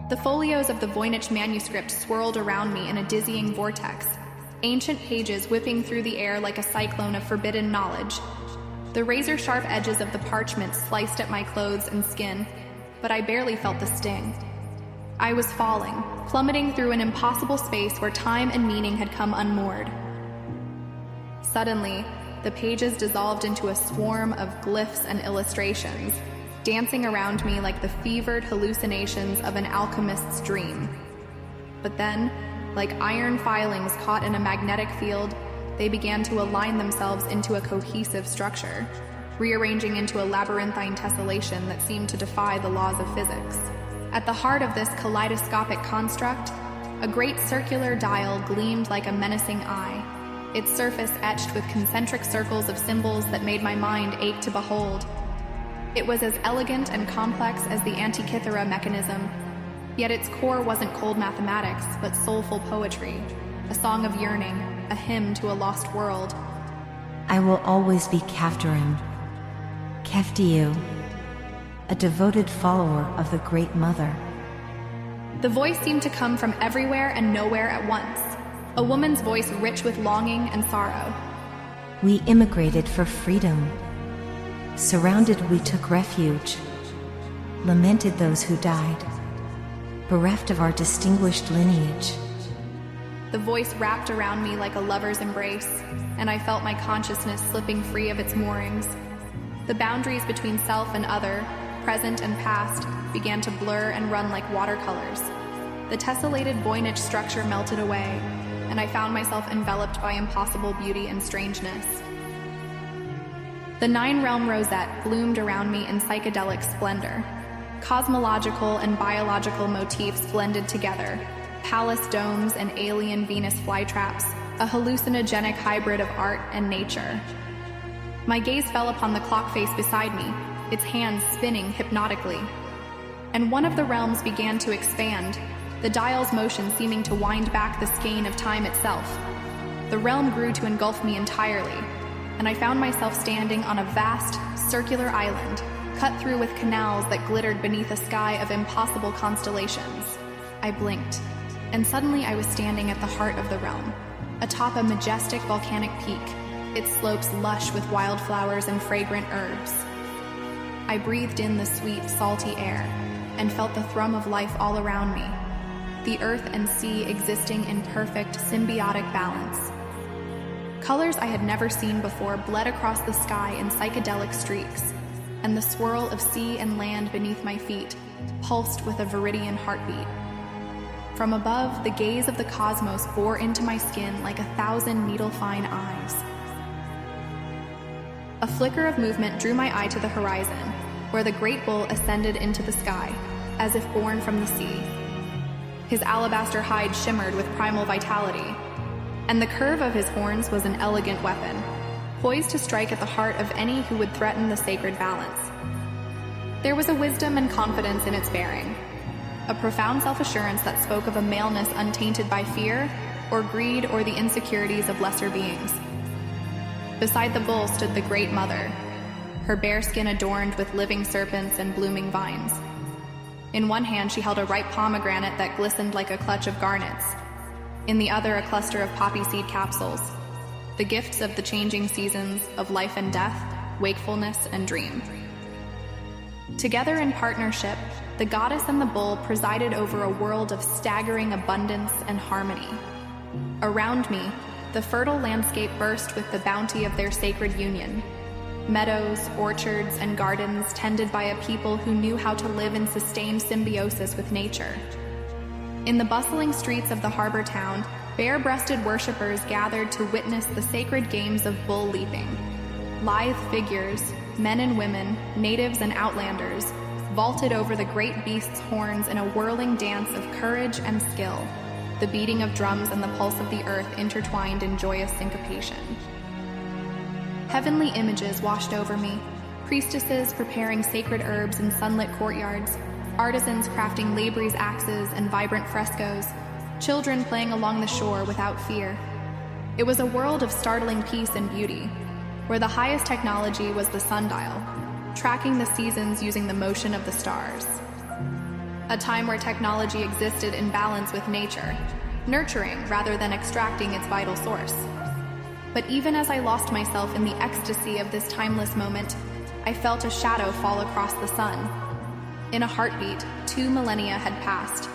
The folios of the Voynich Manuscript swirled around me in a dizzying vortex, ancient pages whipping through the air like a cyclone of forbidden knowledge. The razor-sharp edges of the parchment sliced at my clothes and skin, but I barely felt the sting. I was falling, plummeting through an impossible space where time and meaning had come unmoored. Suddenly, the pages dissolved into a swarm of glyphs and illustrations, dancing around me like the fevered hallucinations of an alchemist's dream. But then, like iron filings caught in a magnetic field, they began to align themselves into a cohesive structure, rearranging into a labyrinthine tessellation that seemed to defy the laws of physics. At the heart of this kaleidoscopic construct, a great circular dial gleamed like a menacing eye, its surface etched with concentric circles of symbols that made my mind ache to behold. It was as elegant and complex as the Antikythera mechanism, yet its core wasn't cold mathematics, but soulful poetry, a song of yearning, a hymn to a lost world. I will always be Kaftarim, Keftiu, a devoted follower of the Great Mother. The voice seemed to come from everywhere and nowhere at once, a woman's voice rich with longing and sorrow. We immigrated for freedom. Surrounded, we took refuge. Lamented those who died, bereft of our distinguished lineage. The voice wrapped around me like a lover's embrace, and I felt my consciousness slipping free of its moorings. The boundaries between self and other, present and past, began to blur and run like watercolors. The tessellated Voynich structure melted away, and I found myself enveloped by impossible beauty and strangeness. The nine-realm rosette bloomed around me in psychedelic splendor. Cosmological and biological motifs blended together, palace domes and alien Venus flytraps, a hallucinogenic hybrid of art and nature. My gaze fell upon the clock face beside me, its hands spinning hypnotically. And one of the realms began to expand, the dial's motion seeming to wind back the skein of time itself. The realm grew to engulf me entirely, and I found myself standing on a vast, circular island, cut through with canals that glittered beneath a sky of impossible constellations. I blinked, and suddenly I was standing at the heart of the realm, atop a majestic volcanic peak, its slopes lush with wildflowers and fragrant herbs. I breathed in the sweet, salty air, and felt the thrum of life all around me, the earth and sea existing in perfect, symbiotic balance. Colors I had never seen before bled across the sky in psychedelic streaks, and the swirl of sea and land beneath my feet pulsed with a viridian heartbeat. From above, the gaze of the cosmos bore into my skin like 1,000 needle-fine eyes. A flicker of movement drew my eye to the horizon, where the great bull ascended into the sky, as if born from the sea. His alabaster hide shimmered with primal vitality, and the curve of his horns was an elegant weapon, poised to strike at the heart of any who would threaten the sacred balance. There was a wisdom and confidence in its bearing, a profound self-assurance that spoke of a maleness untainted by fear or greed or the insecurities of lesser beings. Beside the bull stood the Great Mother, her bare skin adorned with living serpents and blooming vines. In one hand she held a ripe pomegranate that glistened like a clutch of garnets, in the other a cluster of poppy seed capsules, the gifts of the changing seasons of life and death, wakefulness and dream. Together in partnership, the goddess and the bull presided over a world of staggering abundance and harmony. Around me, the fertile landscape burst with the bounty of their sacred union. Meadows, orchards, and gardens tended by a people who knew how to live in sustained symbiosis with nature. In the bustling streets of the harbor town, bare-breasted worshippers gathered to witness the sacred games of bull leaping. Lithe figures, men and women, natives and outlanders, vaulted over the great beast's horns in a whirling dance of courage and skill, the beating of drums and the pulse of the earth intertwined in joyous syncopation. Heavenly images washed over me, priestesses preparing sacred herbs in sunlit courtyards, artisans crafting labries axes and vibrant frescoes, children playing along the shore without fear. It was a world of startling peace and beauty, where the highest technology was the sundial, tracking the seasons using the motion of the stars. a time where technology existed in balance with nature, nurturing rather than extracting its vital source. But even as I lost myself in the ecstasy of this timeless moment, I felt a shadow fall across the sun. In a heartbeat, 2 millennia had passed,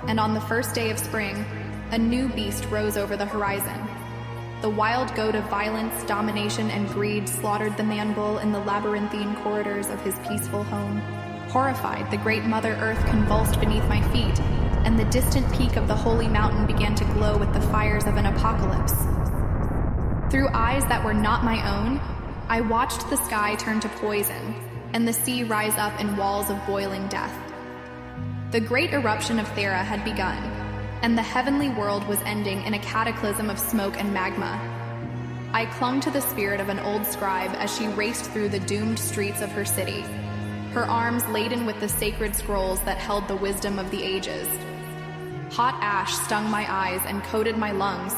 and on the first day of spring, a new beast rose over the horizon. The wild goat of violence, domination, and greed slaughtered the man-bull in the labyrinthine corridors of his peaceful home. Horrified, the great Mother Earth convulsed beneath my feet, and the distant peak of the holy mountain began to glow with the fires of an apocalypse. Through eyes that were not my own, I watched the sky turn to poison, and the sea rise up in walls of boiling death. The great eruption of Thera had begun, and the heavenly world was ending in a cataclysm of smoke and magma. I clung to the spirit of an old scribe as she raced through the doomed streets of her city, her arms laden with the sacred scrolls that held the wisdom of the ages. Hot ash stung my eyes and coated my lungs,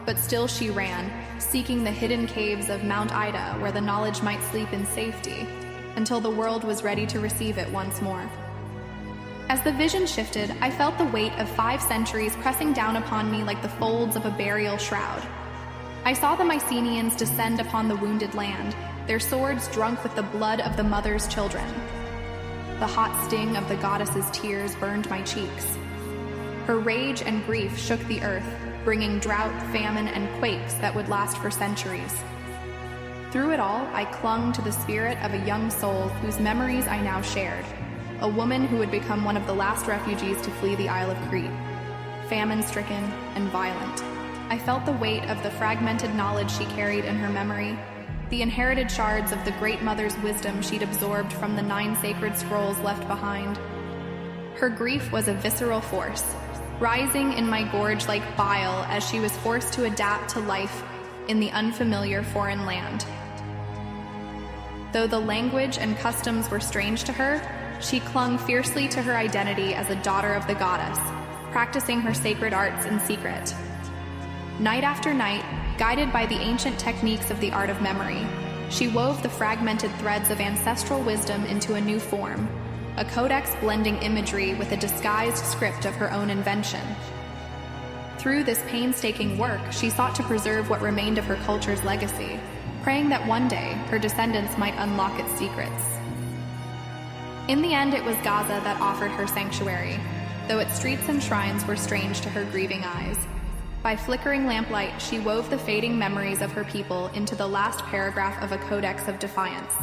but still she ran, seeking the hidden caves of Mount Ida where the knowledge might sleep in safety, until the world was ready to receive it once more. As the vision shifted, I felt the weight of 5 centuries pressing down upon me like the folds of a burial shroud. I saw the Mycenaeans descend upon the wounded land, their swords drunk with the blood of the mother's children. The hot sting of the goddess's tears burned my cheeks. Her rage and grief shook the earth, bringing drought, famine, and quakes that would last for centuries. Through it all, I clung to the spirit of a young soul whose memories I now shared, a woman who would become one of the last refugees to flee the Isle of Crete, famine-stricken and violent. I felt the weight of the fragmented knowledge she carried in her memory, the inherited shards of the Great Mother's wisdom she'd absorbed from the 9 sacred scrolls left behind. Her grief was a visceral force, rising in my gorge like bile as she was forced to adapt to life in the unfamiliar foreign land. Though the language and customs were strange to her, she clung fiercely to her identity as a daughter of the goddess, practicing her sacred arts in secret. Night after night, guided by the ancient techniques of the art of memory, she wove the fragmented threads of ancestral wisdom into a new form, a codex blending imagery with a disguised script of her own invention. Through this painstaking work, she sought to preserve what remained of her culture's legacy, praying that one day her descendants might unlock its secrets. In the end, it was Gaza that offered her sanctuary, though its streets and shrines were strange to her grieving eyes. By flickering lamplight, she wove the fading memories of her people into the last paragraph of a codex of defiance.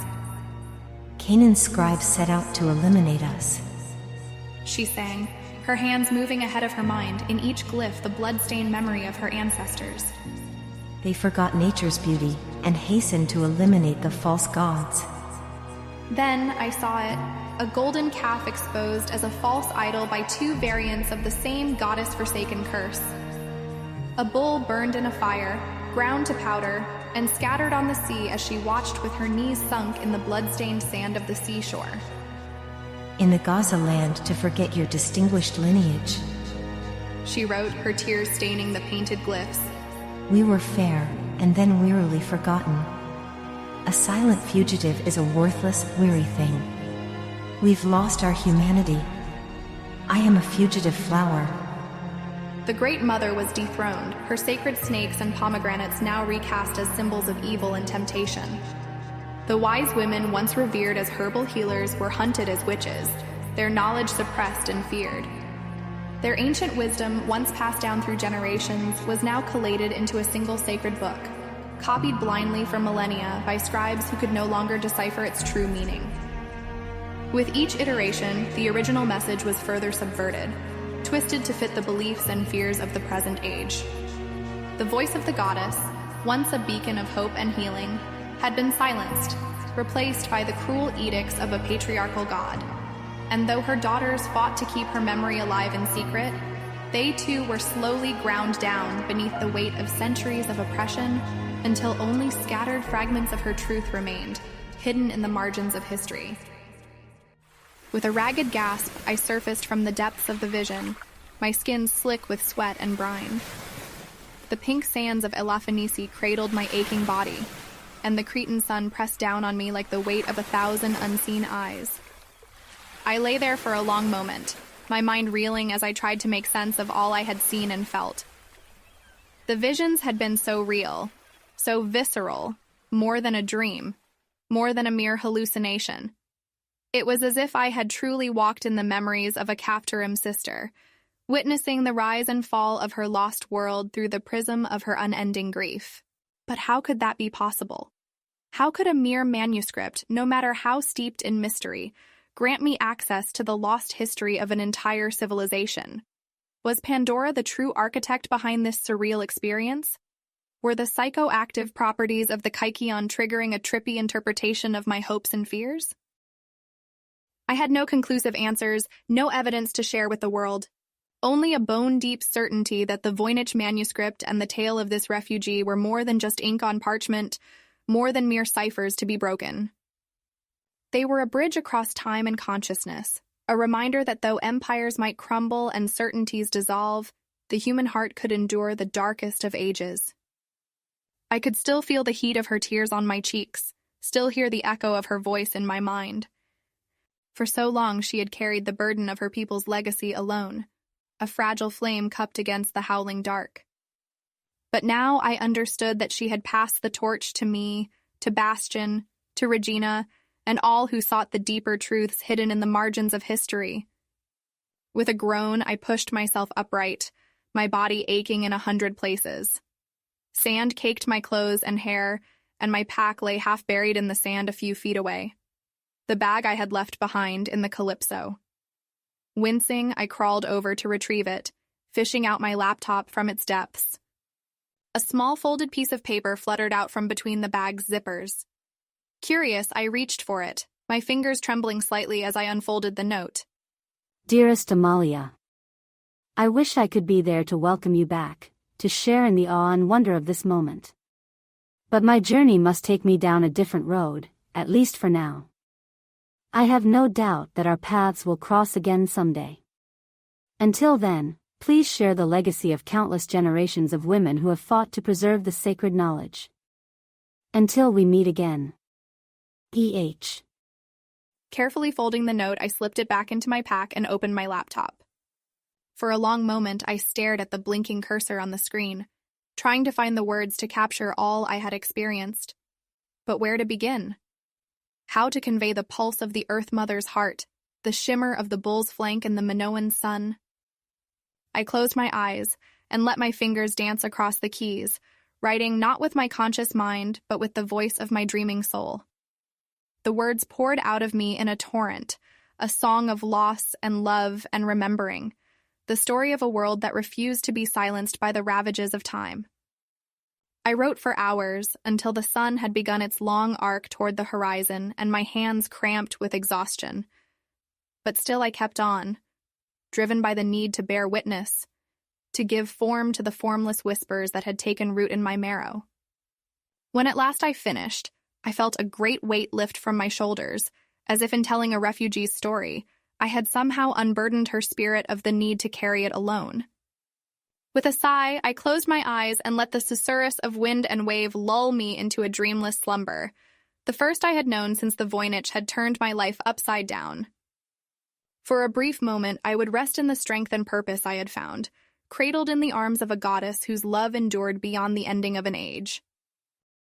Canaan's scribes set out to eliminate us, she sang, her hands moving ahead of her mind, in each glyph the blood-stained memory of her ancestors. They forgot nature's beauty and hastened to eliminate the false gods. Then I saw it, a golden calf exposed as a false idol by 2 variants of the same goddess-forsaken curse. A bull burned in a fire, ground to powder, and scattered on the sea as she watched with her knees sunk in the blood-stained sand of the seashore. In the Gaza land to forget your distinguished lineage, she wrote, her tears staining the painted glyphs. We were fair, and then wearily forgotten. A silent fugitive is a worthless, weary thing. We've lost our humanity. I am a fugitive flower. The Great Mother was dethroned, her sacred snakes and pomegranates now recast as symbols of evil and temptation. The wise women once revered as herbal healers were hunted as witches, their knowledge suppressed and feared. Their ancient wisdom, once passed down through generations, was now collated into a single sacred book, copied blindly for millennia by scribes who could no longer decipher its true meaning. With each iteration, the original message was further subverted, twisted to fit the beliefs and fears of the present age. The voice of the goddess, once a beacon of hope and healing, had been silenced, replaced by the cruel edicts of a patriarchal god. And though her daughters fought to keep her memory alive in secret, they too were slowly ground down beneath the weight of centuries of oppression until only scattered fragments of her truth remained, hidden in the margins of history. With a ragged gasp, I surfaced from the depths of the vision, my skin slick with sweat and brine. The pink sands of Elafanisi cradled my aching body, and the Cretan sun pressed down on me like the weight of 1,000 unseen eyes. I lay there for a long moment, my mind reeling as I tried to make sense of all I had seen and felt. The visions had been so real, so visceral, more than a dream, more than a mere hallucination. It was as if I had truly walked in the memories of a Captorim sister, witnessing the rise and fall of her lost world through the prism of her unending grief. But how could that be possible? How could a mere manuscript, no matter how steeped in mystery, grant me access to the lost history of an entire civilization? Was Pandora the true architect behind this surreal experience? Were the psychoactive properties of the Kykeon triggering a trippy interpretation of my hopes and fears? I had no conclusive answers, no evidence to share with the world. Only a bone-deep certainty that the Voynich Manuscript and the tale of this refugee were more than just ink on parchment, more than mere ciphers to be broken. They were a bridge across time and consciousness, a reminder that though empires might crumble and certainties dissolve, the human heart could endure the darkest of ages. I could still feel the heat of her tears on my cheeks, still hear the echo of her voice in my mind. For so long she had carried the burden of her people's legacy alone, a fragile flame cupped against the howling dark. But now I understood that she had passed the torch to me, to Bastian, to Regina, and all who sought the deeper truths hidden in the margins of history. With a groan, I pushed myself upright, my body aching in 100 places. Sand caked my clothes and hair, and my pack lay half buried in the sand a few feet away. The bag I had left behind in the Calypso. Wincing, I crawled over to retrieve it, fishing out my laptop from its depths. A small folded piece of paper fluttered out from between the bag's zippers. Curious, I reached for it, my fingers trembling slightly as I unfolded the note. Dearest Amalia, I wish I could be there to welcome you back, to share in the awe and wonder of this moment. But my journey must take me down a different road, at least for now. I have no doubt that our paths will cross again someday. Until then, please share the legacy of countless generations of women who have fought to preserve the sacred knowledge. Until we meet again. E.H. Carefully folding the note, I slipped it back into my pack and opened my laptop. For a long moment, I stared at the blinking cursor on the screen, trying to find the words to capture all I had experienced. But where to begin? How to convey the pulse of the Earth Mother's heart, the shimmer of the bull's flank and the Minoan sun? I closed my eyes and let my fingers dance across the keys, writing not with my conscious mind, but with the voice of my dreaming soul. The words poured out of me in a torrent, a song of loss and love and remembering, the story of a world that refused to be silenced by the ravages of time. I wrote for hours until the sun had begun its long arc toward the horizon and my hands cramped with exhaustion. But still I kept on, driven by the need to bear witness, to give form to the formless whispers that had taken root in my marrow. When at last I finished, I felt a great weight lift from my shoulders, as if in telling a refugee's story, I had somehow unburdened her spirit of the need to carry it alone. With a sigh, I closed my eyes and let the susurrus of wind and wave lull me into a dreamless slumber, the first I had known since the Voynich had turned my life upside down. For a brief moment, I would rest in the strength and purpose I had found, cradled in the arms of a goddess whose love endured beyond the ending of an age.